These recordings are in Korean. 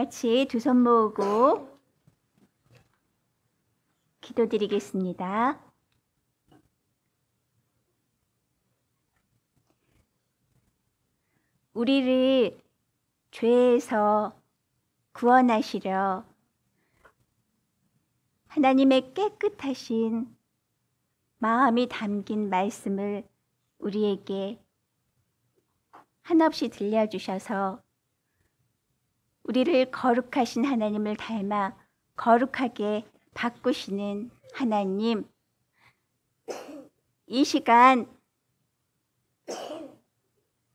같이 두 손 모으고 기도드리겠습니다. 우리를 죄에서 구원하시려 하나님의 깨끗하신 마음이 담긴 말씀을 우리에게 한없이 들려주셔서 우리를 거룩하신 하나님을 닮아 거룩하게 바꾸시는 하나님, 이 시간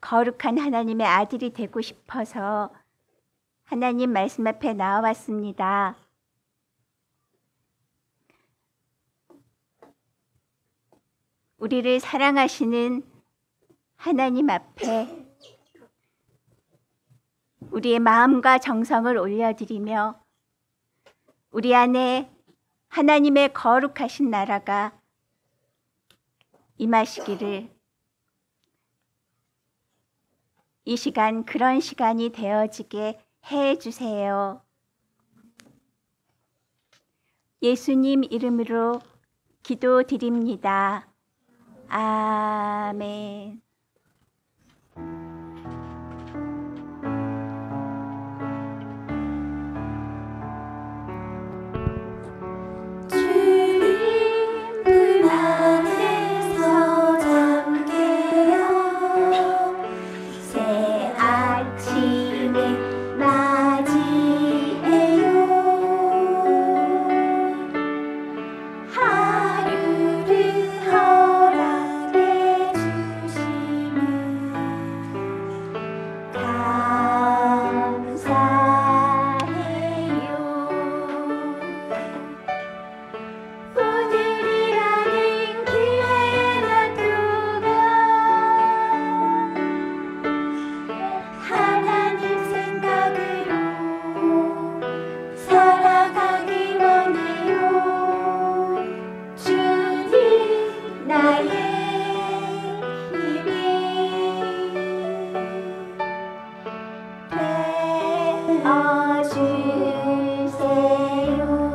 거룩한 하나님의 아들이 되고 싶어서 하나님 말씀 앞에 나와왔습니다. 우리를 사랑하시는 하나님 앞에 우리의 마음과 정성을 올려드리며 우리 안에 하나님의 거룩하신 나라가 임하시기를 이 시간 그런 시간이 되어지게 해주세요. 예수님 이름으로 기도드립니다. 아멘.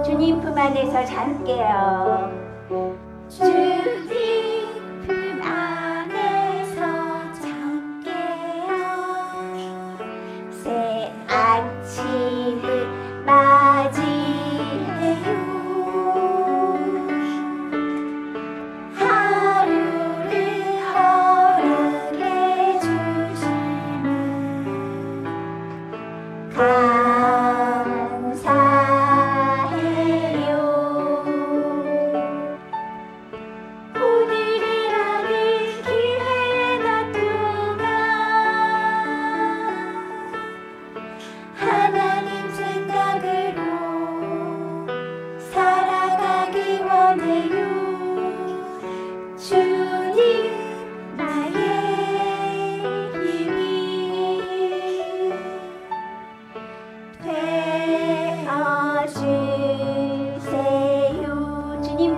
주님 품 안에서 잠게요. 주님 품 안에서 잠게요. 새 아침을 맞이해요. 하루를 허락해 주시는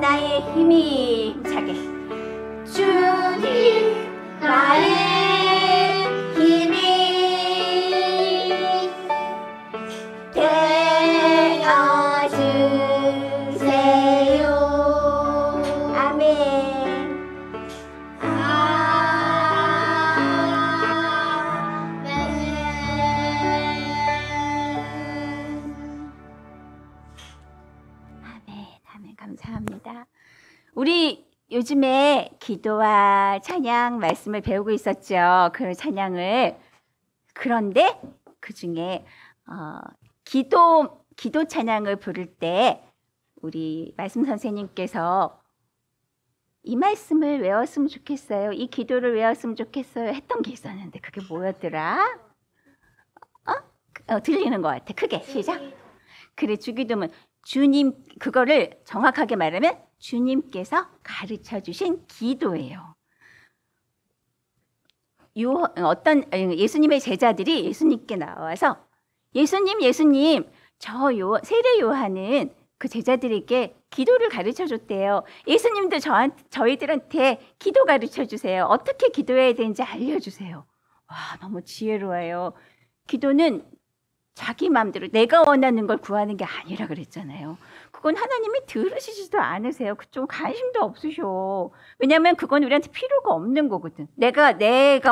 나의 힘이 힘차게 주님 나의 힘이 되어주세요. 아멘. 아멘. 감사합니다. 우리 요즘에 기도와 찬양 말씀을 배우고 있었죠. 그 찬양을. 그런데 그 중에 기도 찬양을 부를 때 우리 말씀 선생님께서 이 말씀을 외웠으면 좋겠어요. 이 기도를 외웠으면 좋겠어요. 했던 게 있었는데 그게 뭐였더라? 들리는 것 같아. 크게 시작. 그래, 주기도문. 주님, 그거를 정확하게 말하면 주님께서 가르쳐 주신 기도예요. 어떤 예수님의 제자들이 예수님께 나와서 예수님, 저 세례 요한은 그 제자들에게 기도를 가르쳐 줬대요. 예수님도 저희들한테 기도 가르쳐 주세요. 어떻게 기도해야 되는지 알려주세요. 와, 너무 지혜로워요. 기도는 자기 마음대로 내가 원하는 걸 구하는 게 아니라 그랬잖아요. 그건 하나님이 들으시지도 않으세요. 그쪽 관심도 없으셔. 왜냐하면 그건 우리한테 필요가 없는 거거든. 내가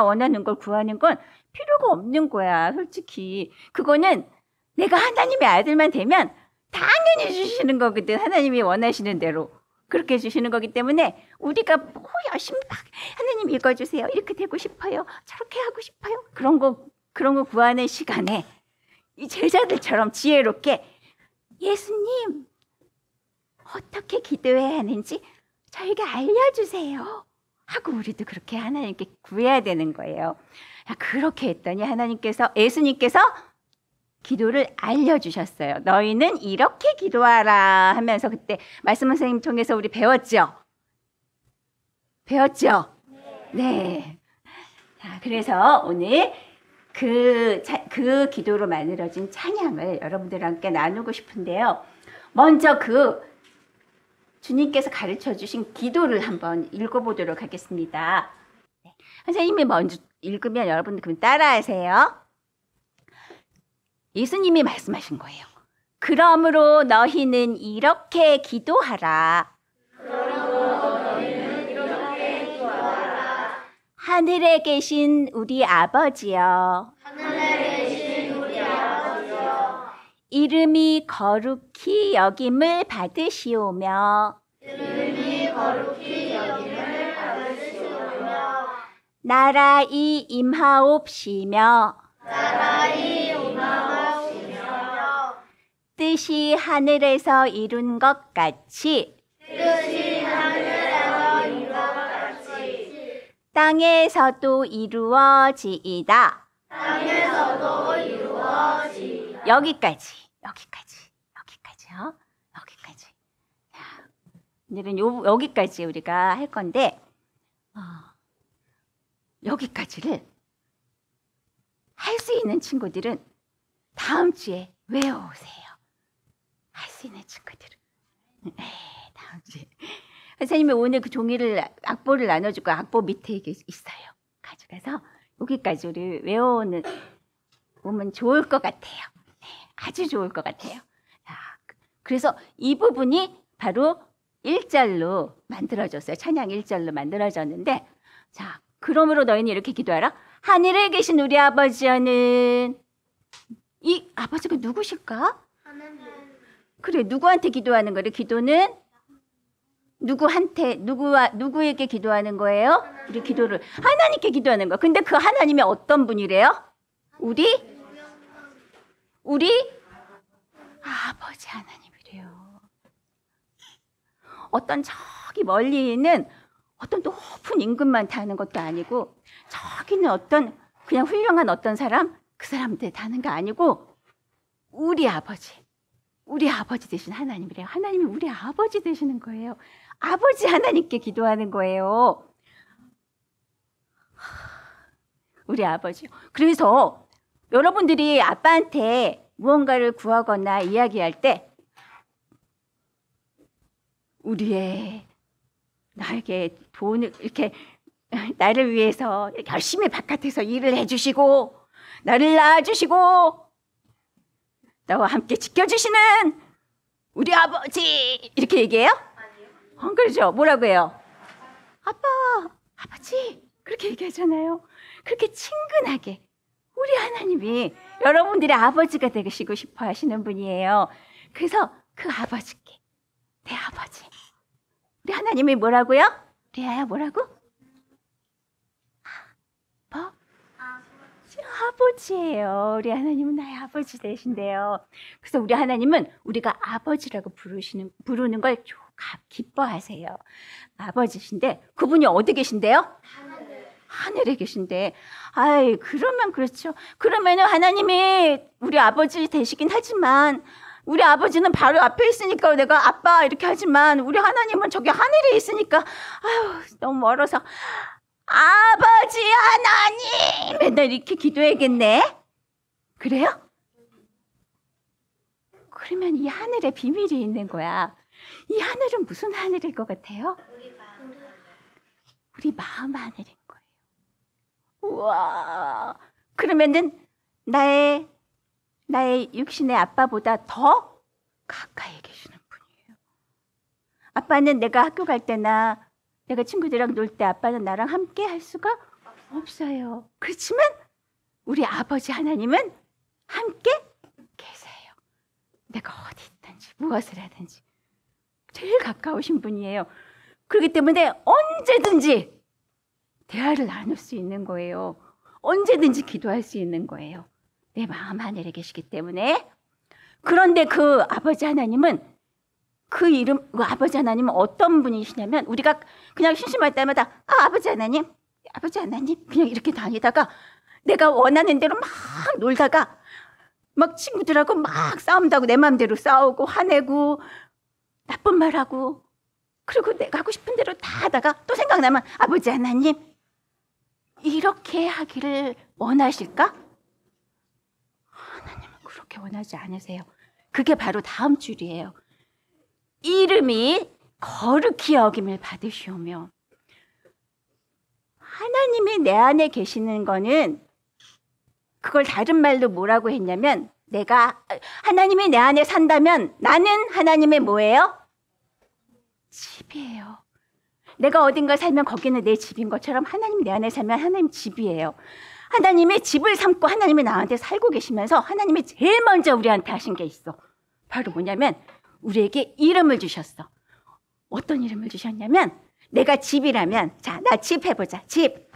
원하는 걸 구하는 건 필요가 없는 거야. 솔직히 그거는 내가 하나님의 아들만 되면 당연히 주시는 거거든. 하나님이 원하시는 대로 그렇게 주시는 거기 때문에 우리가 뭐 열심히 막 하나님 읽어주세요. 이렇게 되고 싶어요. 저렇게 하고 싶어요. 그런 거 구하는 시간에 이 제자들처럼 지혜롭게 예수님 어떻게 기도해야 하는지 저에게 알려주세요 하고 우리도 그렇게 하나님께 구해야 되는 거예요. 그렇게 했더니 예수님께서 기도를 알려주셨어요. 너희는 이렇게 기도하라 하면서 그때 말씀 선생님 통해서 우리 배웠죠? 네. 자, 그래서 오늘 그 기도로 만들어진 찬양을 여러분들과 함께 나누고 싶은데요. 먼저 그 주님께서 가르쳐 주신 기도를 한번 읽어보도록 하겠습니다. 네. 선생님이 먼저 읽으면 여러분들 그럼 따라하세요. 예수님이 말씀하신 거예요. 그러므로 너희는 이렇게 기도하라. 하늘에 계신 우리 아버지여. 이름이 거룩히 여김을 받으시오며. 나라이 임하옵시며. 뜻이 하늘에서 이룬 것 같이 땅에서도 이루어지이다. 여기까지요. 여기까지. 자, 오늘은 여기까지 우리가 할 건데 여기까지를 할 수 있는 친구들은 다음 주에 외워오세요. 할 수 있는 친구들은. 네, 다음 주에. 선생님이 오늘 그 종이를 악보를 나눠주고 악보 밑에 이게 있어요. 가져가서 여기까지 우리 외워오면 좋을 것 같아요. 네, 아주 좋을 것 같아요. 자, 그래서 이 부분이 바로 1절로 만들어졌어요. 찬양 1절로 만들어졌는데, 자, 그러므로 너희는 이렇게 기도하라. 하늘에 계신 우리 아버지여는, 이 아버지가 누구실까? 그래, 누구한테 기도하는 거래? 기도는 누구에게 기도하는 거예요? 우리 기도를 하나님께 기도하는 거야. 근데 그 하나님이 어떤 분이래요? 우리 아버지 하나님이래요. 어떤 저기 멀리 있는 어떤 높은 임금만 타는 것도 아니고, 저기는 어떤 그냥 훌륭한 어떤 사람, 그 사람한테 타는 거 아니고 우리 아버지 되신 하나님이래요. 하나님이 우리 아버지 되시는 거예요. 아버지 하나님께 기도하는 거예요. 우리 아버지. 그래서 여러분들이 아빠한테 무언가를 구하거나 이야기할 때 나에게 돈을 이렇게 나를 위해서 열심히 바깥에서 일을 해주시고 나를 낳아주시고 나와 함께 지켜주시는 우리 아버지 이렇게 얘기해요? 그러죠. 뭐라고 해요? 아버지 그렇게 얘기하잖아요. 그렇게 친근하게 우리 하나님이 여러분들의 아버지가 되시고 싶어 하시는 분이에요. 그래서 그 아버지께 내 아버지 우리 하나님이 뭐라고요? 리아야 뭐라고? 뭐? 아버지예요. 우리 하나님은 나의 아버지 되신대요. 그래서 우리 하나님은 우리가 아버지라고 부르는 걸 기뻐하세요. 아버지신데 그분이 어디 계신데요? 하늘에 계신데. 아이, 그러면 그렇죠. 그러면은 하나님이 우리 아버지 되시긴 하지만 우리 아버지는 바로 앞에 있으니까 내가 아빠 이렇게 하지만 우리 하나님은 저기 하늘에 있으니까 아유, 너무 멀어서 아버지 하나님 맨날 이렇게 기도해야겠네. 그래요? 그러면 이 하늘에 비밀이 있는 거야. 이 하늘은 무슨 하늘일 것 같아요? 우리 마음 하늘인 거예요. 우와. 그러면은 나의 나의 육신의 아빠보다 더 가까이 계시는 분이에요. 아빠는 내가 학교 갈 때나 내가 친구들이랑 놀 때 아빠는 나랑 함께 할 수가 없어요. 그렇지만 우리 아버지 하나님은 함께 계세요. 내가 어디 있든지 무엇을 하든지 제일 가까우신 분이에요. 그렇기 때문에 언제든지 대화를 나눌 수 있는 거예요. 언제든지 기도할 수 있는 거예요. 내 마음 하늘에 계시기 때문에. 그런데 그 아버지 하나님은 그 아버지 하나님은 어떤 분이시냐면 우리가 그냥 심심할 때마다 아버지 하나님 그냥 이렇게 다니다가 내가 원하는 대로 막 놀다가 막 친구들하고 막 싸움다고 내 마음대로 싸우고 화내고 나쁜 말하고 그리고 내가 하고 싶은 대로 다 하다가 또 생각나면 아버지 하나님 이렇게 하기를 원하실까? 하나님은 그렇게 원하지 않으세요. 그게 바로 다음 줄이에요. 이름이 거룩히 여김을 받으시오며. 하나님이 내 안에 계시는 거는 그걸 다른 말로 뭐라고 했냐면 내가 하나님이 내 안에 산다면 나는 하나님의 뭐예요? 집이에요. 내가 어딘가 살면 거기는 내 집인 것처럼 하나님 내 안에 살면 하나님 집이에요. 하나님의 집을 삼고 하나님이 나한테 살고 계시면서 하나님이 제일 먼저 우리한테 하신 게 있어. 바로 뭐냐면 우리에게 이름을 주셨어. 어떤 이름을 주셨냐면 내가 집이라면 자, 나 집 해보자. 집.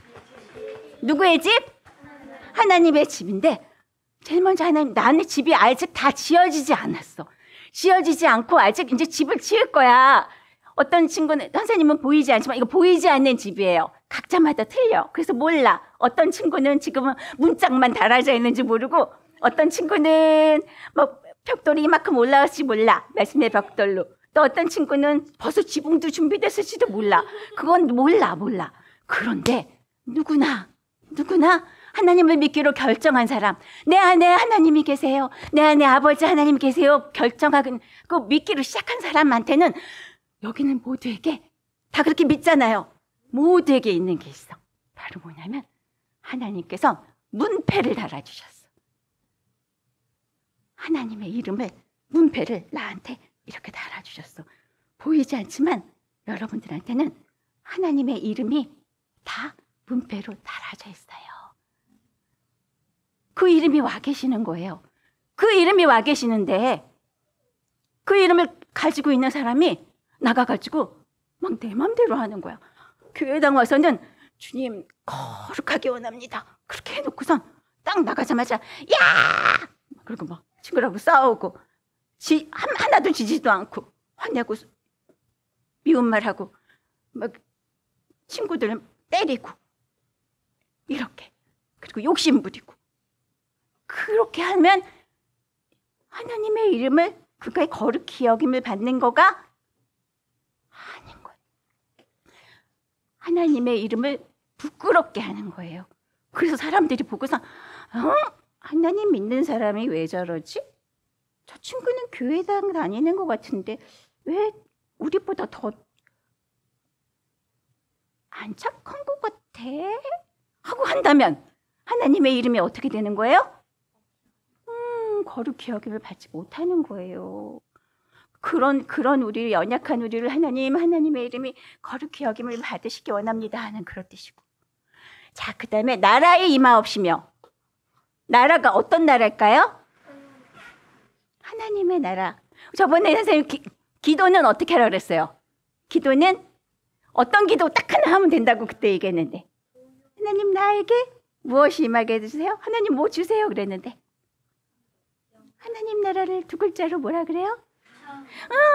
누구의 집? 하나님의 집인데 제일 먼저 하나님 나는 집이 아직 다 지어지지 않았어. 지어지지 않고 아직 이제 집을 지을 거야. 어떤 친구는 선생님은 보이지 않지만 이거 보이지 않는 집이에요. 각자마다 틀려. 그래서 몰라. 어떤 친구는 지금은 문짝만 달아져 있는지 모르고 어떤 친구는 뭐 벽돌이 이만큼 올라갈지 몰라. 말씀의 벽돌로. 또 어떤 친구는 벌써 지붕도 준비됐을지도 몰라. 그건 몰라. 그런데 누구나 하나님을 믿기로 결정한 사람, 내 안에 하나님이 계세요. 내 안에 아버지 하나님 계세요. 결정하고 그 믿기로 시작한 사람한테는 여기는 모두에게 다 그렇게 믿잖아요. 모두에게 있는 게 있어. 바로 뭐냐면 하나님께서 문패를 달아주셨어. 하나님의 이름을 문패를 나한테 이렇게 달아주셨어. 보이지 않지만 여러분들한테는 하나님의 이름이 다 문패로 달아져 있어요. 그 이름이 와 계시는 거예요. 그 이름이 와 계시는데 그 이름을 가지고 있는 사람이 나가가지고 막 내 맘대로 하는 거야. 교회당 와서는 주님 거룩하게 원합니다. 그렇게 해놓고선 딱 나가자마자 야! 그리고 막 친구라고 싸우고 하나도 지지도 않고 화내고 미운 말하고 막 친구들을 때리고 이렇게 그리고 욕심 부리고 그렇게 하면 하나님의 이름을 그가 거룩히 여김을 받는 거가 아닌 거예요. 하나님의 이름을 부끄럽게 하는 거예요. 그래서 사람들이 보고서 하나님 믿는 사람이 왜 저러지? 저 친구는 교회당 다니는 것 같은데 왜 우리보다 더 안 착한 것 같아? 하고 한다면 하나님의 이름이 어떻게 되는 거예요? 거룩히 여김을 받지 못하는 거예요. 그런 우리 연약한 우리를 하나님의 이름이 거룩히 여김을 받으시기 원합니다 하는 그런 뜻이고. 자, 그다음에 나라에 임하옵시며. 나라가 어떤 나라일까요? 하나님의 나라. 저번에 선생님 기도는 어떻게 하라고 그랬어요? 기도는 어떤 기도 딱 하나 하면 된다고 그때 얘기했는데 하나님 나에게 무엇이 임하게 해주세요? 하나님 뭐 주세요? 그랬는데 하나님 나라를 두 글자로 뭐라 그래요?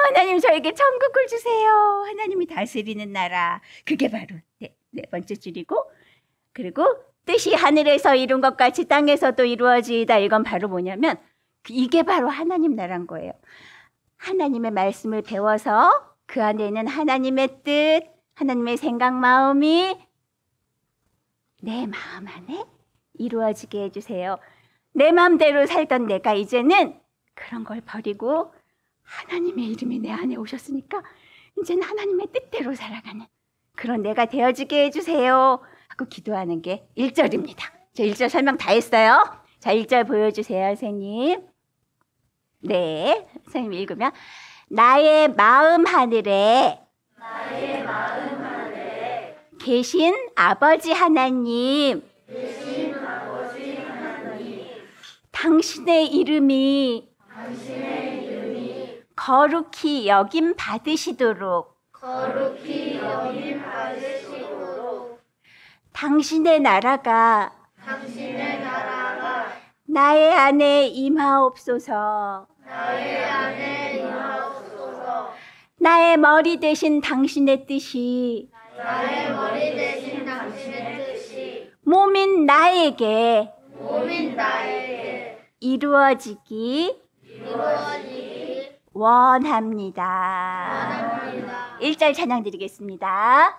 하나님 저에게 천국을 주세요. 하나님이 다스리는 나라. 그게 바로 네 번째 줄이고 그리고 뜻이 하늘에서 이룬 것 같이 땅에서도 이루어지이다. 이건 바로 뭐냐면 이게 바로 하나님 나라인 거예요. 하나님의 말씀을 배워서 그 안에는 하나님의 뜻, 하나님의 생각, 마음이 내 마음 안에 이루어지게 해주세요. 내 마음대로 살던 내가 이제는 그런 걸 버리고 하나님의 이름이 내 안에 오셨으니까 이제는 하나님의 뜻대로 살아가는 그런 내가 되어지게 해주세요 하고 기도하는 게 1절입니다. 저 1절 설명 다 했어요. 자, 1절 보여주세요, 선생님. 네, 선생님 읽으면 나의 마음 하늘에 계신 아버지 하나님, 당신의 이름이 거룩히 여김 받으시도록 당신의 나라가 나의 안에 임하옵소서. 나의 머리 대신 당신의 뜻이 몸인 나에게 이루어지기 원합니다. 1절 찬양 드리겠습니다.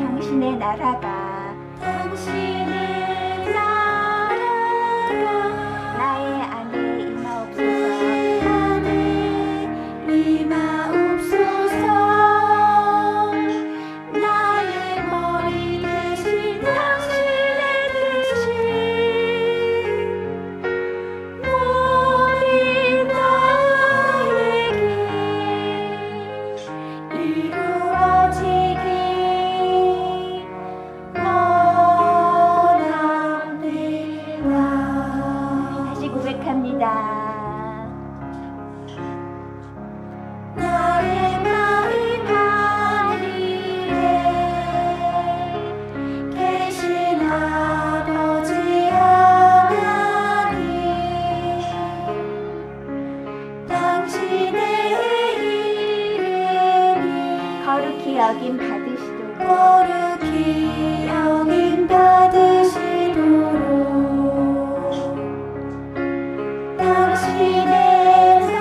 당신의 나라가 나의 안에 임하옵소서. 나의 머리 대신 당신의 뜻이 몸인 나에게 이루어지기 다시 고백합니다. 나의 마음 하늘에 계신 아버지 하나님, 당신의 이름이 거룩히 여김 받으시도록 당신의 나라가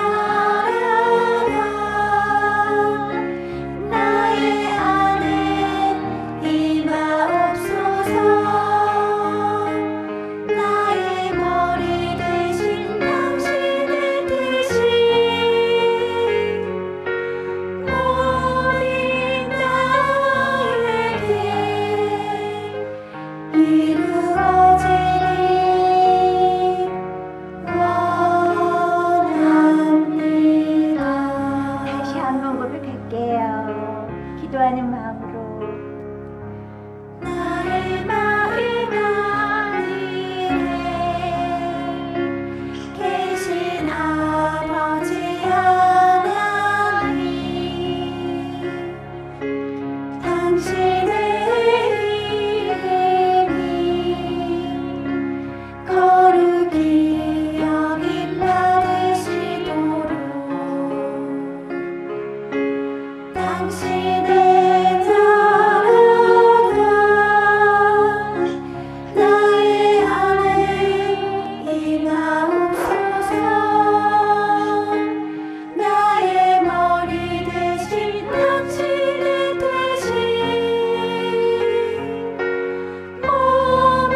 나의 안에 임하옵소서. 나의 머리 대신 당신의 뜻이 몸인 나에게 이루어지기 원합니다. 다시 한번 고백할게요. 기도하는 마음으로. 나의 마음 하늘에 계신 아버지 하나님, 당신의 이름이 거룩히 여김 받으시도록 당신의 나라가 나의 안에 임하옵소서. 나의 머리 대신 당신의 뜻이 몸이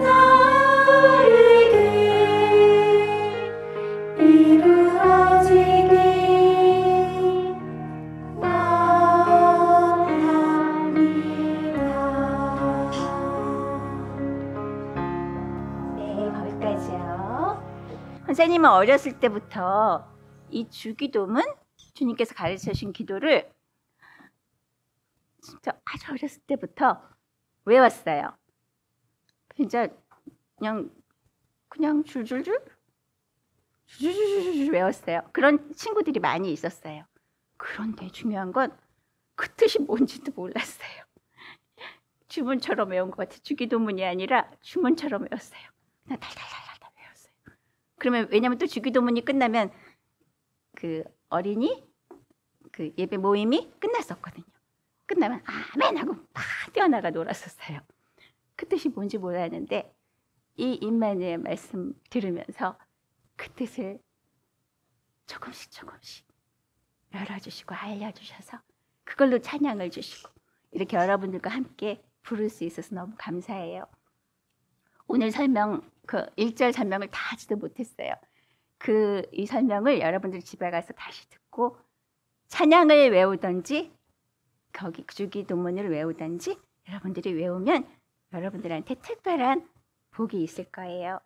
나에게 이루어지기 원합니다. 네, 거기까지요. 선생님은 어렸을 때부터 이 주기도문, 주님께서 가르쳐 주신 기도를 진짜 아주 어렸을 때부터 외웠어요. 진짜 그냥 줄줄줄 외웠어요. 그런 친구들이 많이 있었어요. 그런데 중요한 건 그 뜻이 뭔지도 몰랐어요. 주문처럼 외운 것 같아요. 주기도문이 아니라 주문처럼 외웠어요. 그냥 달달달달 외웠어요. 그러면 왜냐면 또 주기도문이 끝나면 그 어린이 그 예배 모임이 끝났었거든요. 끝나면 아멘 하고 막 뛰어나가 놀았었어요. 그 뜻이 뭔지 몰랐는데 이 임마누엘 말씀 들으면서 그 뜻을 조금씩 열어주시고 알려주셔서 그걸로 찬양을 주시고 이렇게 여러분들과 함께 부를 수 있어서 너무 감사해요. 오늘 설명, 그 1절 설명을 다 하지도 못했어요. 이 설명을 여러분들 집에 가서 다시 듣고 찬양을 외우던지 거기 주기도문을 외우던지 여러분들이 외우면 여러분들한테 특별한 복이 있을 거예요.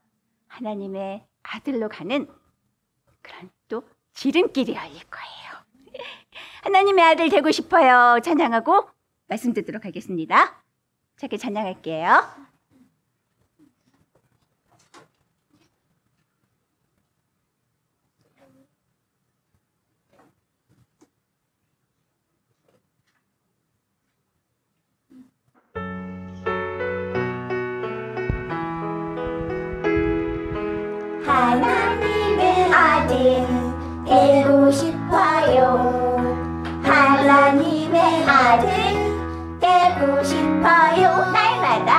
하나님의 아들로 가는 그런 또 지름길이 열릴 거예요. 하나님의 아들 되고 싶어요. 찬양하고 말씀 듣도록 하겠습니다. 짧게 찬양할게요. 하나님의 아들 되고 싶어요. 하나님의 아들 되고 싶어요. 날마다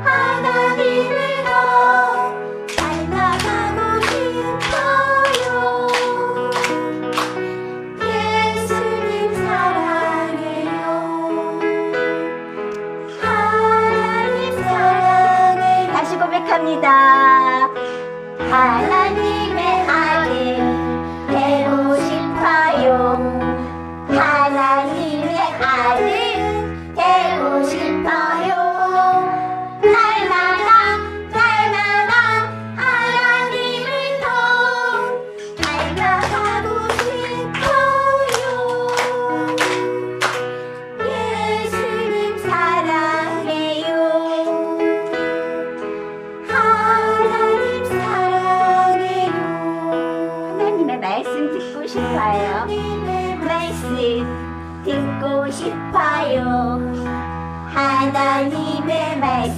하나님을 더 닮아가고 싶어요. 예수님 사랑해요. 하나님 사랑해요. 다시 고백합니다. 하나님의 아들 되고 싶어요. 하나님의 아들 되고 싶어요. 날마다 하나님을 더 닮아가고 싶어요. 예수님 사랑해요. 하나님 사랑해요. 하나님의 말씀 듣고 싶어요. 하나님의 말씀 듣고 싶어요. 하나님의 말씀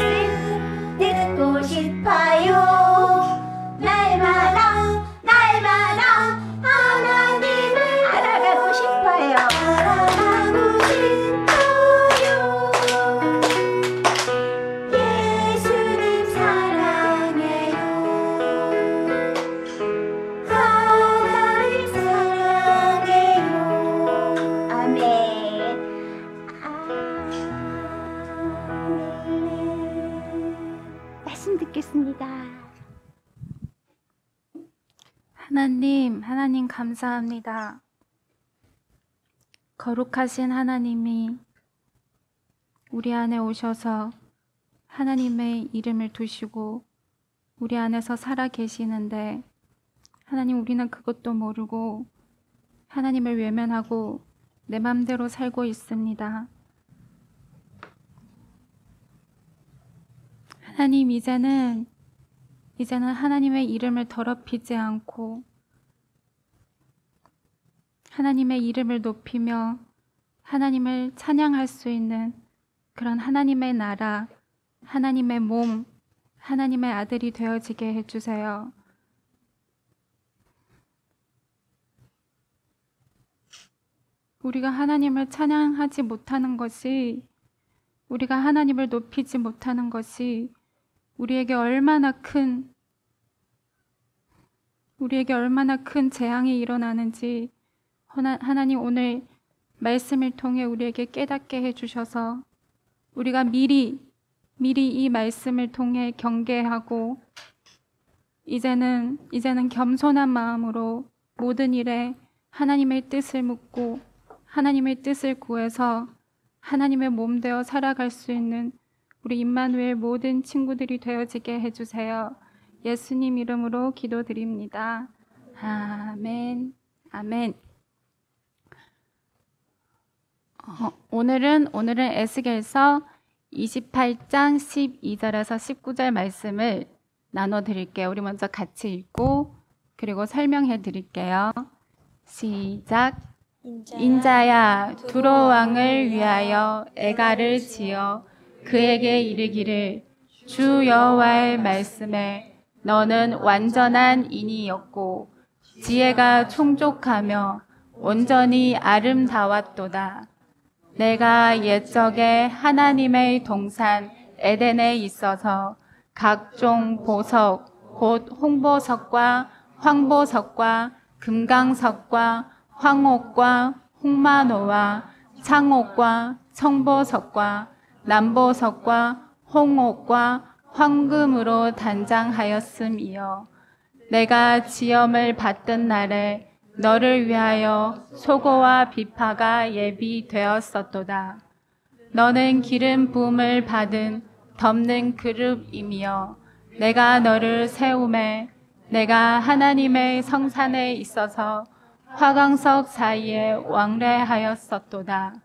듣고 싶어요. 날마다 하나님을 알아가고 싶어요. 알아가고 싶어요. 예수님 사랑해요. 하나님 사랑해요. 아멘. 말씀 듣겠습니다. 하나님 감사합니다. 거룩하신 하나님이 우리 안에 오셔서 하나님의 이름을 두시고 우리 안에서 살아 계시는데 하나님 우리는 그것도 모르고 하나님을 외면하고 내 맘대로 살고 있습니다. 하나님 이제는 하나님의 이름을 더럽히지 않고 하나님의 이름을 높이며 하나님을 찬양할 수 있는 그런 하나님의 나라, 하나님의 몸, 하나님의 아들이 되어지게 해주세요. 우리가 하나님을 찬양하지 못하는 것이, 우리가 하나님을 높이지 못하는 것이 우리에게 얼마나 큰 재앙이 일어나는지 하나님 오늘 말씀을 통해 우리에게 깨닫게 해주셔서 우리가 미리 이 말씀을 통해 경계하고 이제는 겸손한 마음으로 모든 일에 하나님의 뜻을 묻고 하나님의 뜻을 구해서 하나님의 몸 되어 살아갈 수 있는 우리 임마누엘 모든 친구들이 되어지게 해주세요. 예수님 이름으로 기도드립니다. 아멘. 아멘. 오늘은 에스겔서 28장 12절에서 19절 말씀을 나눠드릴게요. 우리 먼저 같이 읽고 그리고 설명해 드릴게요. 시작. 인자야 두로 왕을 위하여 애가를 지어 그에게 이르기를 주 여호와의 말씀에 너는 완전한 인이었고 지혜가 충족하며 온전히 아름다웠도다. 내가 옛적에 하나님의 동산 에덴에 있어서 각종 보석 곧 홍보석과 황보석과 금강석과 황옥과 홍마노와 창옥과 청보석과 남보석과 홍옥과 황금으로 단장하였음이요. 내가 지엄을 받던 날에 너를 위하여 소고와 비파가 예비되었었도다. 너는 기름 부음을 받은 덮는 그룹이며 내가 너를 세우매 내가 하나님의 성산에 있어서 화강석 사이에 왕래하였었도다.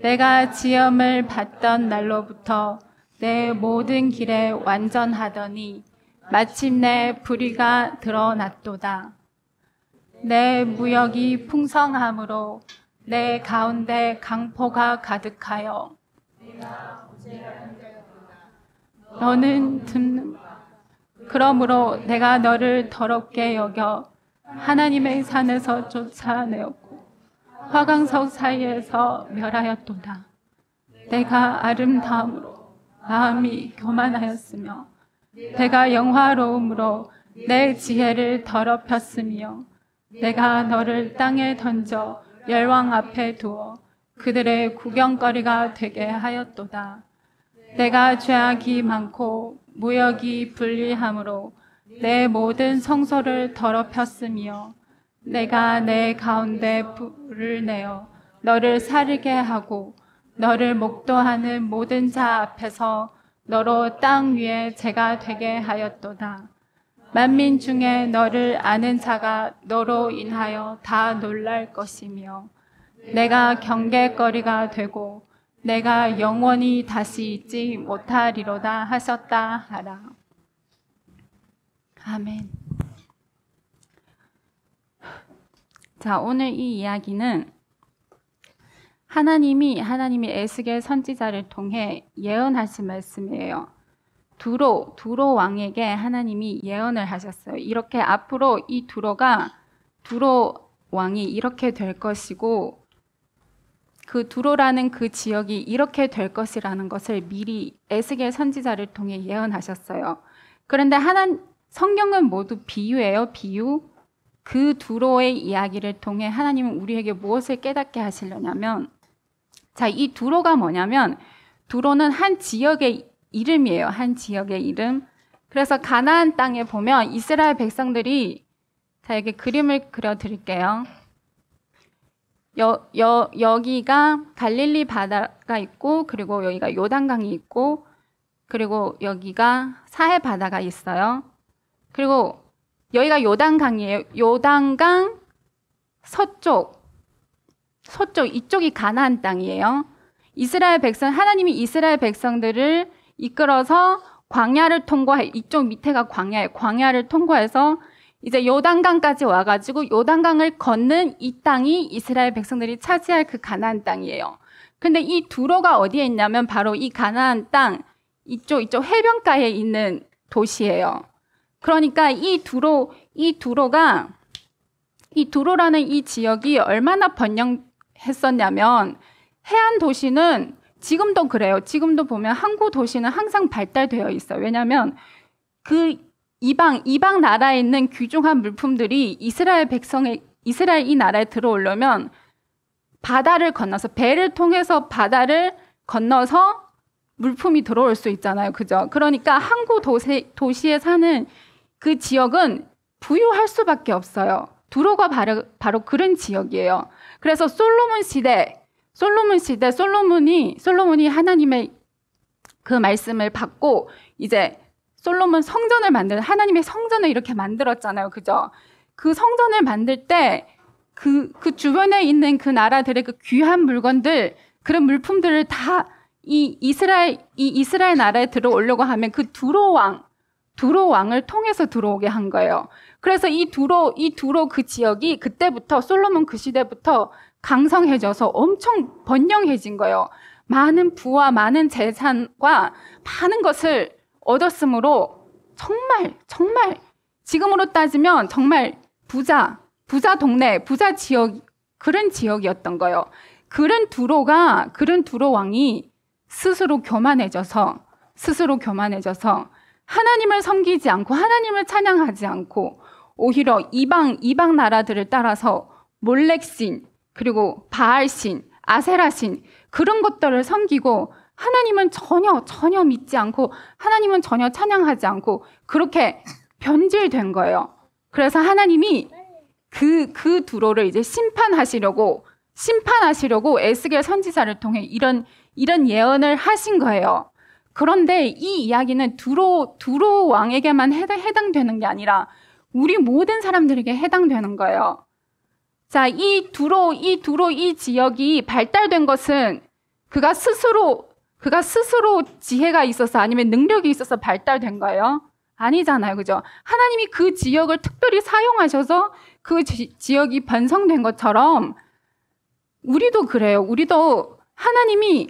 내가 지엄을 받던 날로부터 내 모든 길에 완전하더니 마침내 불의가 드러났도다. 내 무역이 풍성함으로 내 가운데 강포가 가득하여 너는 듣는 그러므로 내가 너를 더럽게 여겨 하나님의 산에서 쫓아내었고 화강석 사이에서 멸하였도다. 내가 아름다움으로 마음이 교만하였으며 내가 영화로움으로 내 지혜를 더럽혔으며 내가 너를 땅에 던져 열왕 앞에 두어 그들의 구경거리가 되게 하였도다. 내가 죄악이 많고 무역이 불리함으로 내 모든 성소를 더럽혔으며 내가 내 가운데 불을 내어 너를 사르게 하고 너를 목도하는 모든 자 앞에서 너로 땅 위에 죄가 되게 하였도다. 만민 중에 너를 아는 자가 너로 인하여 다 놀랄 것이며 내가 경계거리가 되고 내가 영원히 다시 잊지 못하리로다 하셨다 하라. 아멘. 자, 오늘 이 이야기는 하나님이 에스겔 선지자를 통해 예언하신 말씀이에요. 두로 왕에게 하나님이 예언을 하셨어요. 이렇게 앞으로 이 두로 왕이 이렇게 될 것이고 그 두로라는 그 지역이 이렇게 될 것이라는 것을 미리 에스겔 선지자를 통해 예언하셨어요. 그런데 성경은 모두 비유예요, 비유. 그 두로의 이야기를 통해 하나님은 우리에게 무엇을 깨닫게 하시려냐면, 자, 이 두로가 뭐냐면, 두로는 한 지역의 이름이에요. 한 지역의 이름. 그래서 가나안 땅에 보면 이스라엘 백성들이, 자, 여기 그림을 그려드릴게요. 여기가 갈릴리 바다가 있고, 그리고 여기가 요단강이 있고, 그리고 여기가 사해 바다가 있어요. 그리고 여기가 요단강이에요. 요단강 서쪽 이쪽이 가나안 땅이에요. 하나님이 이스라엘 백성들을 이끌어서 광야를 통과해, 이쪽 밑에가 광야예요. 광야를 통과해서 이제 요단강까지 와가지고 요단강을 건넌 이 땅이 이스라엘 백성들이 차지할 그 가나안 땅이에요. 근데 이 두로가 어디에 있냐면 바로 이 가나안 땅 이쪽 해변가에 있는 도시예요. 그러니까 이 두로라는 이 지역이 얼마나 번영했었냐면 해안 도시는 지금도 그래요. 지금도 보면 항구 도시는 항상 발달되어 있어요. 왜냐하면 그 이방 나라에 있는 귀중한 물품들이 이스라엘 이 나라에 들어오려면 바다를 건너서 배를 통해서 바다를 건너서 물품이 들어올 수 있잖아요. 그죠? 그러니까 항구 도시에 사는 그 지역은 부유할 수밖에 없어요. 두로가 바로 그런 지역이에요. 그래서 솔로몬이 하나님의 그 말씀을 받고 이제 솔로몬 하나님의 성전을 이렇게 만들었잖아요. 그죠? 그 성전을 만들 때 그 주변에 있는 그 나라들의 그 귀한 물건들, 그런 물품들을 다 이 이스라엘 나라에 들어오려고 하면 그 두로 왕을 통해서 들어오게 한 거예요. 그래서 이 두로 그 지역이 그때부터 솔로몬 그 시대부터 강성해져서 엄청 번영해진 거예요. 많은 부와 많은 재산과 많은 것을 얻었으므로 정말 지금으로 따지면 정말 부자 동네, 부자 지역 그런 지역이었던 거예요. 그런 두로 왕이 스스로 교만해져서 하나님을 섬기지 않고 하나님을 찬양하지 않고 오히려 이방 나라들을 따라서 몰렉신, 그리고 바알신, 아세라신 그런 것들을 섬기고 하나님은 전혀 믿지 않고 하나님은 전혀 찬양하지 않고 그렇게 변질된 거예요. 그래서 하나님이 그 두로를 이제 심판하시려고 에스겔 선지자를 통해 이런 예언을 하신 거예요. 그런데 이 이야기는 두로 왕에게만 해당되는 게 아니라 우리 모든 사람들에게 해당되는 거예요. 자, 이 지역이 발달된 것은 그가 스스로 지혜가 있어서 아니면 능력이 있어서 발달된 거예요? 아니잖아요. 그죠? 하나님이 그 지역을 특별히 사용하셔서 그 지역이 번성된 것처럼 우리도 그래요. 우리도 하나님이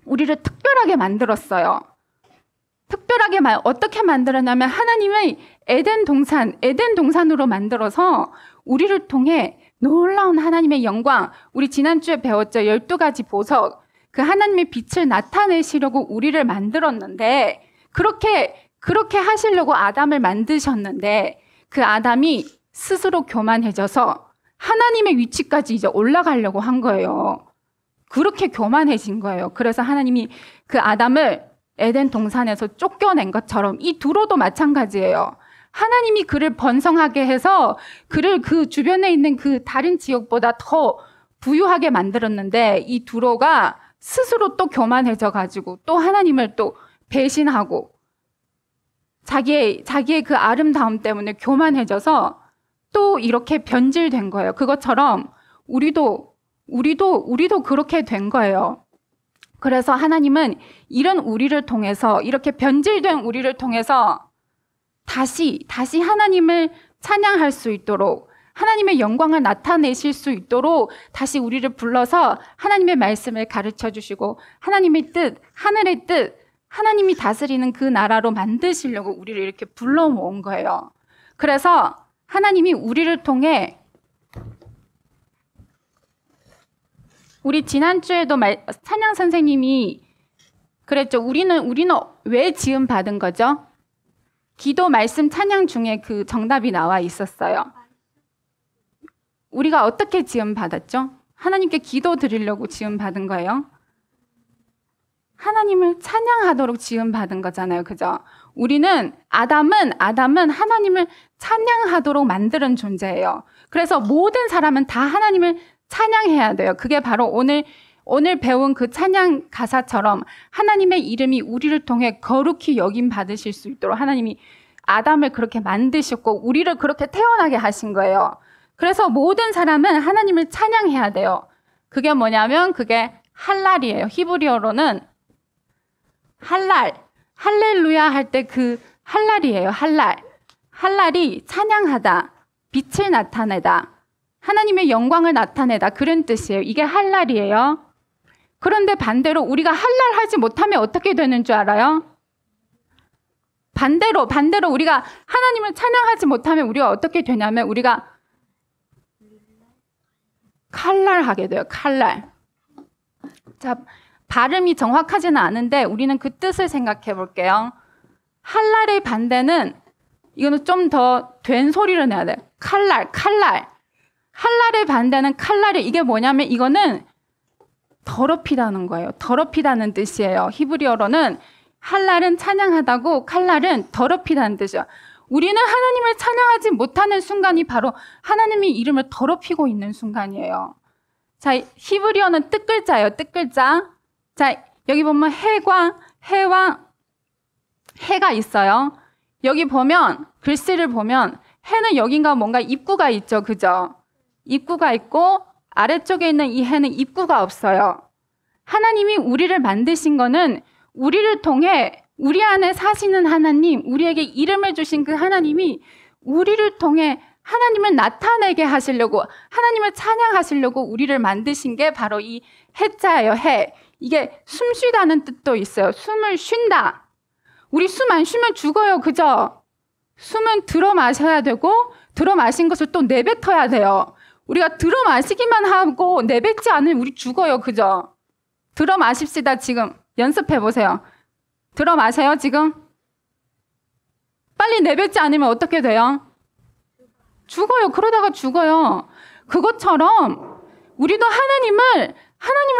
우리를 특별하게 만들었어요. 어떻게 만들었냐면 하나님의 에덴 동산으로 만들어서 우리를 통해 놀라운 하나님의 영광, 우리 지난주에 배웠죠. 12가지 보석, 그 하나님의 빛을 나타내시려고 우리를 만들었는데 그렇게 하시려고 아담을 만드셨는데 그 아담이 스스로 교만해져서 하나님의 위치까지 이제 올라가려고 한 거예요. 그렇게 교만해진 거예요. 그래서 하나님이 그 아담을 에덴 동산에서 쫓겨낸 것처럼 이 두로도 마찬가지예요. 하나님이 그를 번성하게 해서 그를 그 주변에 있는 그 다른 지역보다 더 부유하게 만들었는데 이 두로가 스스로 또 교만해져 가지고 또 하나님을 또 배신하고 자기의 그 아름다움 때문에 교만해져서 또 이렇게 변질된 거예요. 그것처럼 우리도 그렇게 된 거예요. 그래서 하나님은 이런 우리를 통해서 이렇게 변질된 우리를 통해서 다시 하나님을 찬양할 수 있도록 하나님의 영광을 나타내실 수 있도록 다시 우리를 불러서 하나님의 말씀을 가르쳐 주시고 하나님의 뜻, 하늘의 뜻, 하나님이 다스리는 그 나라로 만드시려고 우리를 이렇게 불러 모은 거예요. 그래서 하나님이 우리를 통해 우리 지난주에도 찬양 선생님이 그랬죠. 우리는 왜 지음 받은 거죠? 기도, 말씀, 찬양 중에 그 정답이 나와 있었어요. 우리가 어떻게 지음 받았죠? 하나님께 기도 드리려고 지음 받은 거예요. 하나님을 찬양하도록 지음 받은 거잖아요. 그죠? 아담은 하나님을 찬양하도록 만드는 존재예요. 그래서 모든 사람은 다 하나님을 찬양해야 돼요. 그게 바로 오늘 배운 그 찬양 가사처럼 하나님의 이름이 우리를 통해 거룩히 여김 받으실 수 있도록 하나님이 아담을 그렇게 만드셨고 우리를 그렇게 태어나게 하신 거예요. 그래서 모든 사람은 하나님을 찬양해야 돼요. 그게 뭐냐면 그게 할랄이에요. 히브리어로는 할렐루야 할 때 그 할랄이에요. 할랄이 찬양하다, 빛을 나타내다, 하나님의 영광을 나타내다 그런 뜻이에요. 이게 할랄이에요. 그런데 반대로 우리가 할랄하지 못하면 어떻게 되는 줄 알아요? 반대로 우리가 하나님을 찬양하지 못하면 우리가 어떻게 되냐면 우리가 칼랄하게 돼요. 칼랄. 자, 발음이 정확하지는 않은데 우리는 그 뜻을 생각해 볼게요. 할랄의 반대는 이거는 좀 더 된 소리를 내야 돼요. 칼랄. 할랄의 반대는 칼랄이 이게 뭐냐면 이거는 더럽히다는 거예요. 더럽히다는 뜻이에요. 히브리어로는 할랄은 찬양하다고 칼랄은 더럽히다는 뜻이에요. 우리는 하나님을 찬양하지 못하는 순간이 바로 하나님의 이름을 더럽히고 있는 순간이에요. 자, 히브리어는 뜻글자예요. 뜻글자. 자, 여기 보면 해가 있어요. 여기 보면 글씨를 보면 해는 여긴가 뭔가 입구가 있죠. 그죠? 입구가 있고 아래쪽에 있는 이 해는 입구가 없어요. 하나님이 우리를 만드신 거는 우리를 통해 우리 안에 사시는 하나님, 우리에게 이름을 주신 그 하나님이 우리를 통해 하나님을 나타내게 하시려고 하나님을 찬양하시려고 우리를 만드신 게 바로 이 해자예요. 해. 이게 숨 쉬다는 뜻도 있어요. 숨을 쉰다. 우리 숨 안 쉬면 죽어요. 그죠? 숨은 들어 마셔야 되고 들어 마신 것을 또 내뱉어야 돼요. 우리가 들어 마시기만 하고 내뱉지 않으면 우리 죽어요. 그죠? 들어 마십시다. 지금 연습해 보세요. 들어 마세요. 지금 빨리 내뱉지 않으면 어떻게 돼요? 죽어요. 그러다가 죽어요. 그것처럼 우리도 하나님을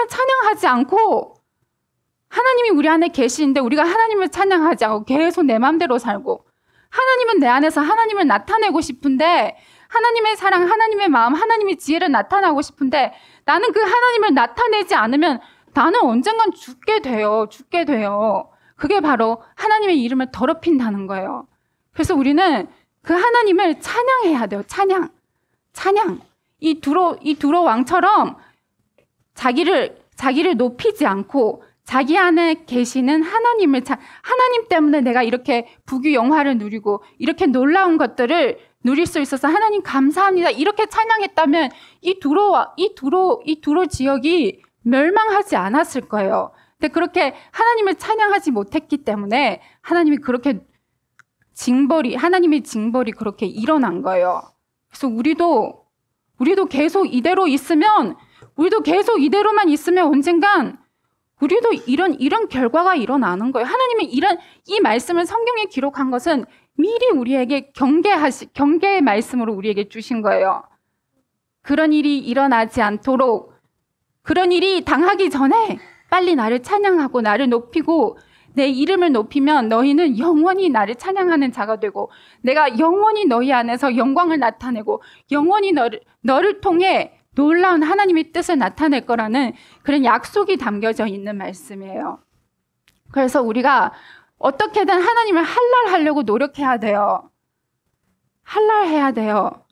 찬양하지 않고, 하나님이 우리 안에 계시는데 우리가 하나님을 찬양하지 않고 계속 내 마음대로 살고, 하나님은 내 안에서 하나님을 나타내고 싶은데, 하나님의 사랑, 하나님의 마음, 하나님의 지혜를 나타나고 싶은데, 나는 그 하나님을 나타내지 않으면 나는 언젠간 죽게 돼요. 그게 바로 하나님의 이름을 더럽힌다는 거예요. 그래서 우리는 그 하나님을 찬양해야 돼요. 찬양. 이 두로 왕처럼 자기를 높이지 않고 자기 안에 계시는 하나님 때문에 내가 이렇게 부귀 영화를 누리고 이렇게 놀라운 것들을 누릴 수 있어서 하나님 감사합니다. 이렇게 찬양했다면 이 두로 지역이 멸망하지 않았을 거예요. 근데 그렇게 하나님을 찬양하지 못했기 때문에 하나님이 그렇게 하나님의 징벌이 그렇게 일어난 거예요. 그래서 우리도 계속 이대로만 있으면 언젠간 우리도 이런 결과가 일어나는 거예요. 하나님이 이 말씀을 성경에 기록한 것은 미리 우리에게 경계의 말씀으로 우리에게 주신 거예요. 그런 일이 일어나지 않도록, 그런 일이 당하기 전에 빨리 나를 찬양하고 나를 높이고, 내 이름을 높이면 너희는 영원히 나를 찬양하는 자가 되고, 내가 영원히 너희 안에서 영광을 나타내고 영원히 너를 통해 놀라운 하나님의 뜻을 나타낼 거라는 그런 약속이 담겨져 있는 말씀이에요. 그래서 우리가 어떻게든 하나님을 할랄하려고 노력해야 돼요. 할랄해야 돼요.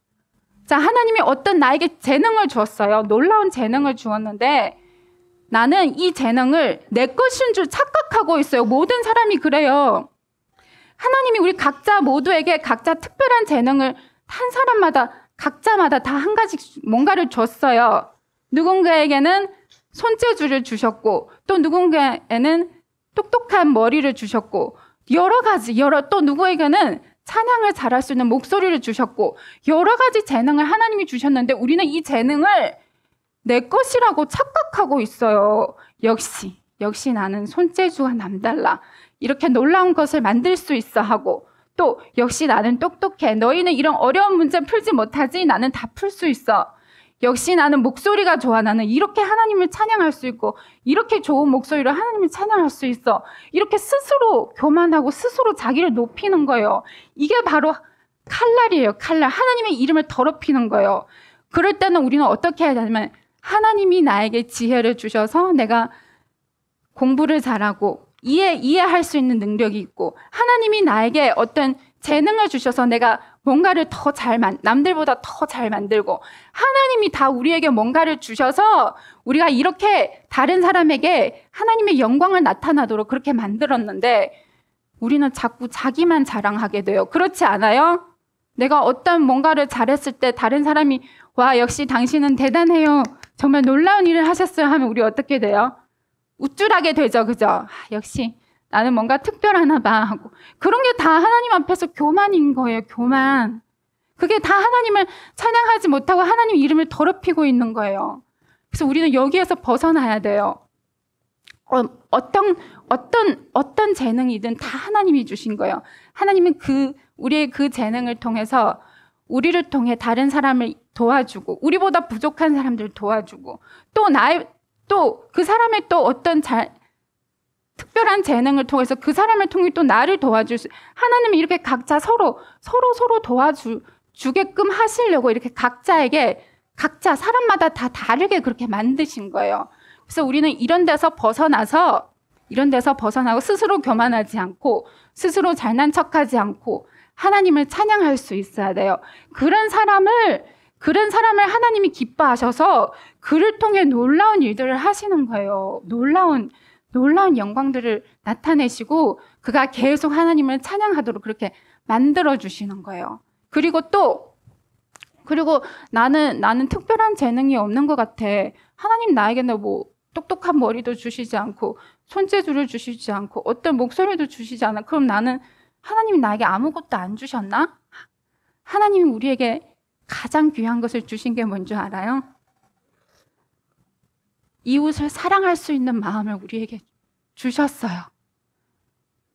자, 하나님이 어떤 나에게 재능을 주었어요. 놀라운 재능을 주었는데 나는 이 재능을 내 것인 줄 착각하고 있어요. 모든 사람이 그래요. 하나님이 우리 각자 모두에게 각자 특별한 재능을 한 사람마다 각자마다 다 한 가지 뭔가를 줬어요. 누군가에게는 손재주를 주셨고, 또 누군가에는 똑똑한 머리를 주셨고, 또 누구에게는 찬양을 잘할 수 있는 목소리를 주셨고, 여러 가지 재능을 하나님이 주셨는데 우리는 이 재능을 내 것이라고 착각하고 있어요. 역시 나는 손재주가 남달라. 이렇게 놀라운 것을 만들 수 있어 하고, 또 역시 나는 똑똑해. 너희는 이런 어려운 문제 풀지 못하지. 나는 다 풀 수 있어. 역시 나는 목소리가 좋아. 나는 이렇게 하나님을 찬양할 수 있고, 이렇게 좋은 목소리로 하나님을 찬양할 수 있어. 이렇게 스스로 교만하고 스스로 자기를 높이는 거예요. 이게 바로 칼날이에요. 칼날. 하나님의 이름을 더럽히는 거예요. 그럴 때는 우리는 어떻게 해야 되냐면, 하나님이 나에게 지혜를 주셔서 내가 공부를 잘하고 이해할 수 있는 능력이 있고, 하나님이 나에게 어떤 재능을 주셔서 내가 뭔가를 남들보다 더 잘 만들고, 하나님이 다 우리에게 뭔가를 주셔서 우리가 이렇게 다른 사람에게 하나님의 영광을 나타나도록 그렇게 만들었는데, 우리는 자꾸 자기만 자랑하게 돼요. 그렇지 않아요? 내가 어떤 뭔가를 잘했을 때 다른 사람이 와, 역시 당신은 대단해요. 정말 놀라운 일을 하셨어요 하면 우리 어떻게 돼요? 우쭐하게 되죠. 그죠? 역시 나는 뭔가 특별하나 봐 하고. 그런 게 다 하나님 앞에서 교만인 거예요. 교만. 그게 다 하나님을 찬양하지 못하고 하나님 이름을 더럽히고 있는 거예요. 그래서 우리는 여기에서 벗어나야 돼요. 어떤 재능이든 다 하나님이 주신 거예요. 하나님은 우리의 그 재능을 통해서 우리를 통해 다른 사람을 도와주고, 우리보다 부족한 사람들을 도와주고, 또 그 사람의 또 어떤 특별한 재능을 통해서 그 사람을 통해 또 나를 도와줄 하나님이 이렇게 각자 서로 도와주게끔 하시려고 이렇게 각자 사람마다 다 다르게 그렇게 만드신 거예요. 그래서 우리는 이런 데서 벗어나고 스스로 교만하지 않고 스스로 잘난 척하지 않고 하나님을 찬양할 수 있어야 돼요. 그런 사람을 하나님이 기뻐하셔서 그를 통해 놀라운 일들을 하시는 거예요. 놀라운 영광들을 나타내시고 그가 계속 하나님을 찬양하도록 그렇게 만들어 주시는 거예요. 그리고 나는 특별한 재능이 없는 것 같아. 하나님 나에게는 뭐 똑똑한 머리도 주시지 않고 손재주를 주시지 않고 어떤 목소리도 주시지 않아. 그럼 하나님이 나에게 아무것도 안 주셨나? 하나님이 우리에게 가장 귀한 것을 주신 게 뭔지 알아요? 이웃을 사랑할 수 있는 마음을 우리에게 주셨어요.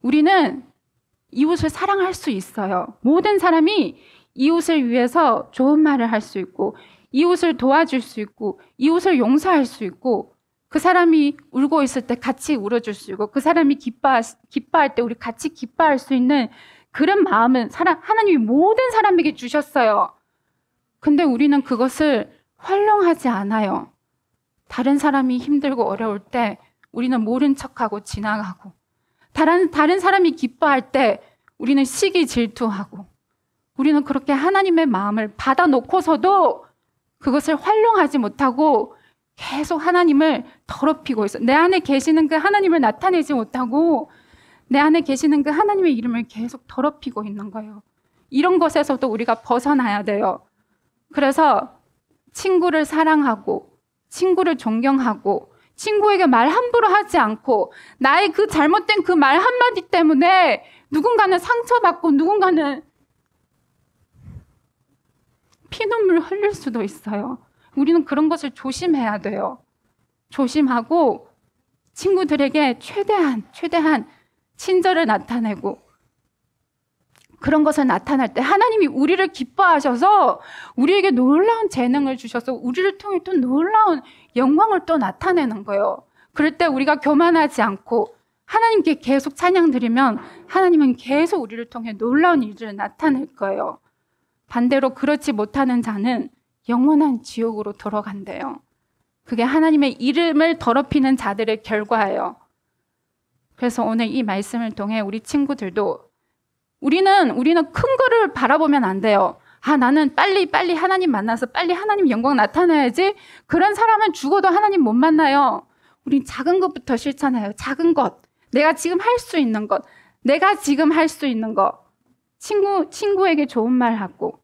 우리는 이웃을 사랑할 수 있어요. 모든 사람이 이웃을 위해서 좋은 말을 할 수 있고, 이웃을 도와줄 수 있고, 이웃을 용서할 수 있고, 그 사람이 울고 있을 때 같이 울어줄 수 있고, 그 사람이 기뻐할 때 우리 같이 기뻐할 수 있는 그런 마음은 하나님이 모든 사람에게 주셨어요. 근데 우리는 그것을 활용하지 않아요. 다른 사람이 힘들고 어려울 때 우리는 모른 척하고 지나가고, 다른 사람이 기뻐할 때 우리는 시기 질투하고, 우리는 그렇게 하나님의 마음을 받아놓고서도 그것을 활용하지 못하고 계속 하나님을 더럽히고 있어. 내 안에 계시는 그 하나님을 나타내지 못하고 내 안에 계시는 그 하나님의 이름을 계속 더럽히고 있는 거예요. 이런 것에서도 우리가 벗어나야 돼요. 그래서 친구를 사랑하고 친구를 존경하고 친구에게 말 함부로 하지 않고 나의 그 잘못된 그 말 한마디 때문에 누군가는 상처받고 누군가는 피눈물 흘릴 수도 있어요. 우리는 그런 것을 조심해야 돼요. 조심하고 친구들에게 최대한 친절을 나타내고, 그런 것을 나타날 때 하나님이 우리를 기뻐하셔서 우리에게 놀라운 재능을 주셔서 우리를 통해 또 놀라운 영광을 또 나타내는 거예요. 그럴 때 우리가 교만하지 않고 하나님께 계속 찬양 드리면 하나님은 계속 우리를 통해 놀라운 일들을 나타낼 거예요. 반대로 그렇지 못하는 자는 영원한 지옥으로 들어간대요. 그게 하나님의 이름을 더럽히는 자들의 결과예요. 그래서 오늘 이 말씀을 통해 우리 친구들도 우리는 큰 거를 바라보면 안 돼요. 나는 빨리 하나님 만나서 빨리 하나님 영광 나타나야지. 그런 사람은 죽어도 하나님 못 만나요. 우린 작은 것부터 실천해요. 작은 것. 내가 지금 할 수 있는 것. 내가 지금 할 수 있는 것. 친구에게 좋은 말 하고,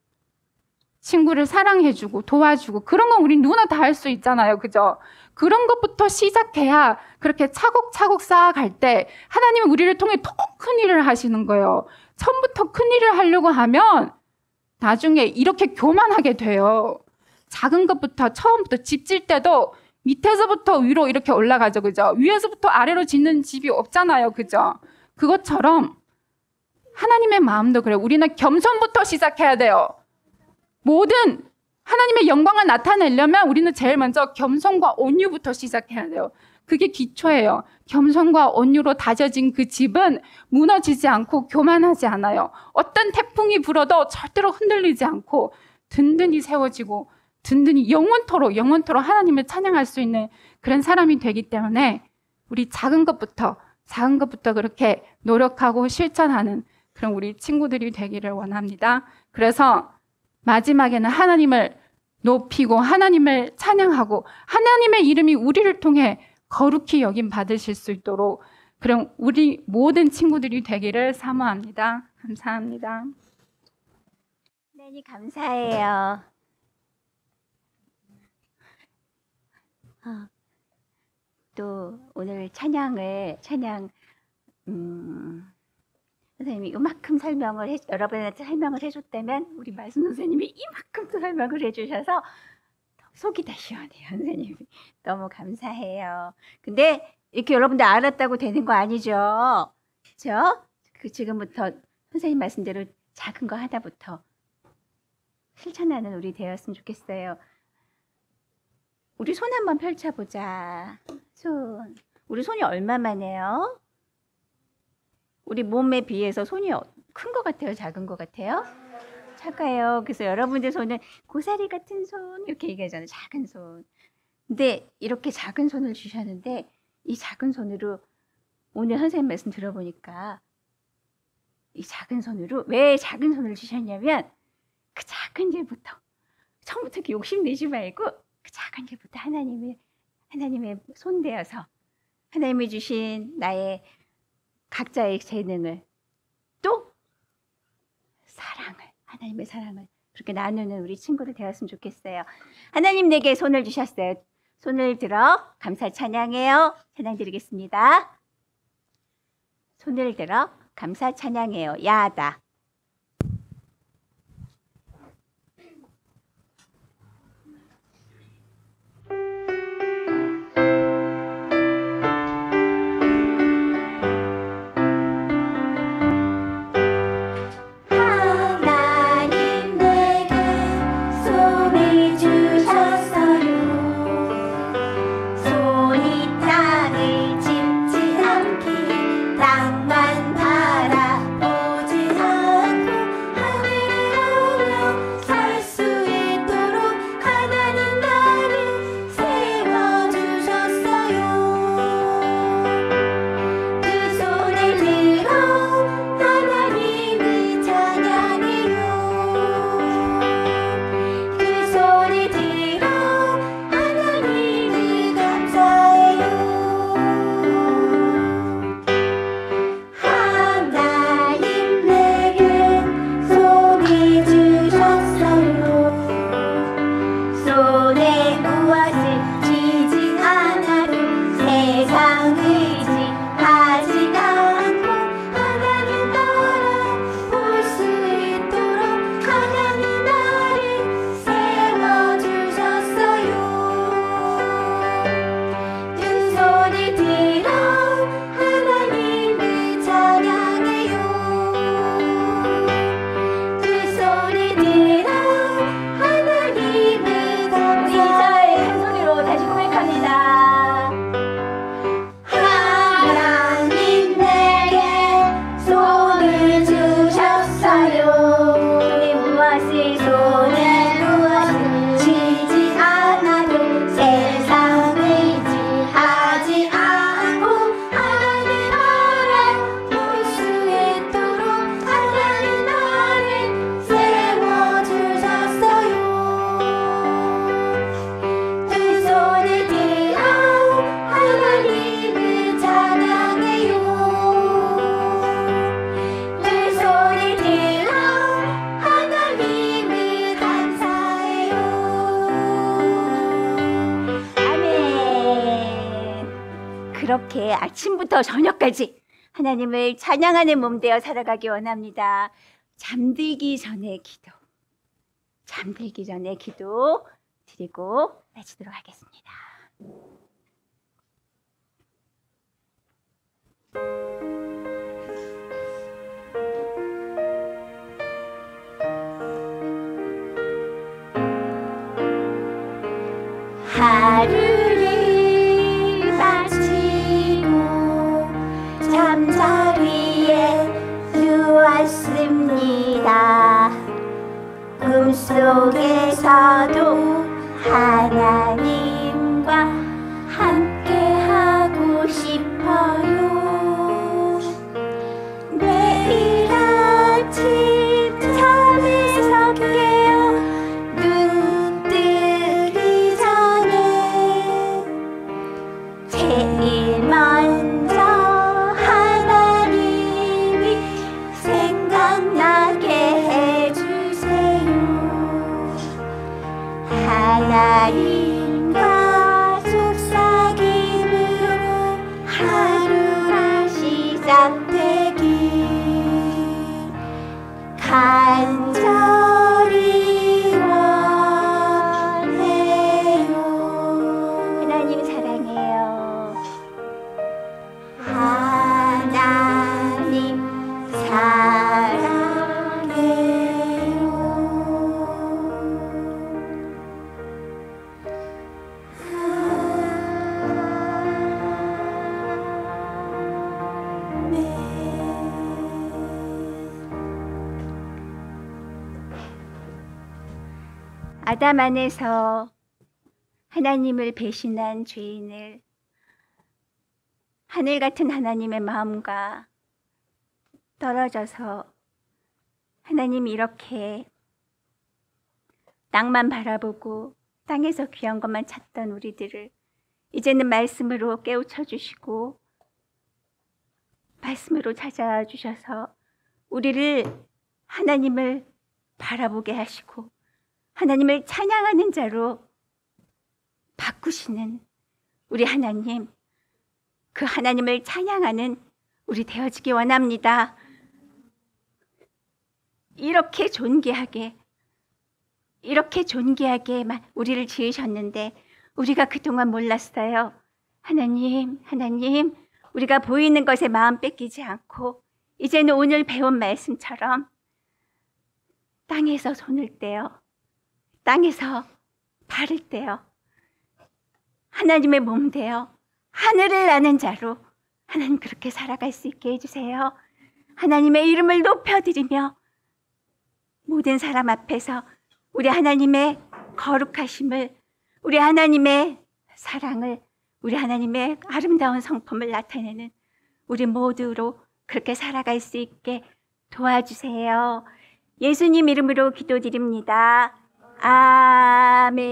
친구를 사랑해주고 도와주고, 그런 건 우리 누구나 다 할 수 있잖아요. 그죠? 그런 것부터 시작해야 그렇게 차곡차곡 쌓아갈 때 하나님은 우리를 통해 더 큰 일을 하시는 거예요. 처음부터 큰 일을 하려고 하면 나중에 이렇게 교만하게 돼요. 작은 것부터 처음부터 집 질 때도 밑에서부터 위로 이렇게 올라가죠. 그죠? 위에서부터 아래로 짓는 집이 없잖아요. 그죠? 그것처럼 하나님의 마음도 그래요. 우리는 겸손부터 시작해야 돼요. 모든 하나님의 영광을 나타내려면 우리는 제일 먼저 겸손과 온유부터 시작해야 돼요. 그게 기초예요. 겸손과 온유로 다져진 그 집은 무너지지 않고 교만하지 않아요. 어떤 태풍이 불어도 절대로 흔들리지 않고 든든히 세워지고 든든히 영원토록 하나님을 찬양할 수 있는 그런 사람이 되기 때문에 우리 작은 것부터 그렇게 노력하고 실천하는 그런 우리 친구들이 되기를 원합니다. 그래서 마지막에는 하나님을 높이고 하나님을 찬양하고 하나님의 이름이 우리를 통해 거룩히 여김 받으실 수 있도록 그런 우리 모든 친구들이 되기를 사모합니다. 감사합니다. 하나님 감사해요. 또 오늘 찬양 선생님이 이만큼 여러분한테 설명을 해줬다면 우리 말씀 선생님이 이만큼 또 설명을 해주셔서 속이 다 시원해요. 선생님이 너무 감사해요. 근데 이렇게 여러분들 알았다고 되는 거 아니죠? 그렇죠? 지금부터 선생님 말씀대로 작은 거 하나부터 실천하는 우리 되었으면 좋겠어요. 우리 손 한번 펼쳐보자. 우리 손이 얼마만해요? 우리 몸에 비해서 손이 큰 것 같아요? 작은 것 같아요? 작아요. 그래서 여러분들 손은 고사리 같은 손 이렇게 얘기하잖아요. 작은 손. 근데 이렇게 작은 손을 주셨는데 이 작은 손으로 오늘 선생님 말씀 들어보니까 이 작은 손으로 왜 작은 손을 주셨냐면 그 작은 일부터 처음부터 이렇게 욕심내지 말고 그 작은 일부터 하나님의 손 되어서 하나님이 주신 나의 각자의 재능을 또 하나님의 사랑을 그렇게 나누는 우리 친구들 되었으면 좋겠어요. 하나님 내게 손을 주셨어요. 손을 들어 감사 찬양해요. 찬양 드리겠습니다. 손을 들어 감사 찬양해요. 야하다. 이렇게 아침부터 저녁까지 하나님을 찬양하는 몸 되어 살아가기 원합니다. 잠들기 전에 기도 드리고 마치도록 하겠습니다. 하루를 마치고 잠자리에 누웠습니다. 꿈속에서도 하나님과 함께하고 싶어요. 매일 아침 잠에서 깨어 눈 뜨기 전에 제일 먼저 하나님이 생각나게 해주세요. 하나님과 속삭임으로 하루가 시작되길 간절히 원해요. 하나님 사랑해요. 하나님 아담 안에서 하나님을 배신한 죄인을 하늘 같은 하나님의 마음과 떨어져서 하나님이 이렇게 땅만 바라보고 땅에서 귀한 것만 찾던 우리들을 이제는 말씀으로 깨우쳐 주시고 말씀으로 찾아와 주셔서 우리를 하나님을 바라보게 하시고 하나님을 찬양하는 자로 바꾸시는 우리 하나님, 그 하나님을 찬양하는 우리 되어지기 원합니다. 이렇게 존귀하게 우리를 지으셨는데 우리가 그동안 몰랐어요. 하나님, 우리가 보이는 것에 마음 뺏기지 않고 이제는 오늘 배운 말씀처럼 땅에서 손을 떼어 땅에서 발을 떼어 하나님의 몸 되어 하늘을 나는 자로 하나님 그렇게 살아갈 수 있게 해주세요. 하나님의 이름을 높여드리며 모든 사람 앞에서 우리 하나님의 거룩하심을, 우리 하나님의 사랑을, 우리 하나님의 아름다운 성품을 나타내는 우리 모두로 그렇게 살아갈 수 있게 도와주세요. 예수님 이름으로 기도드립니다. 아멘.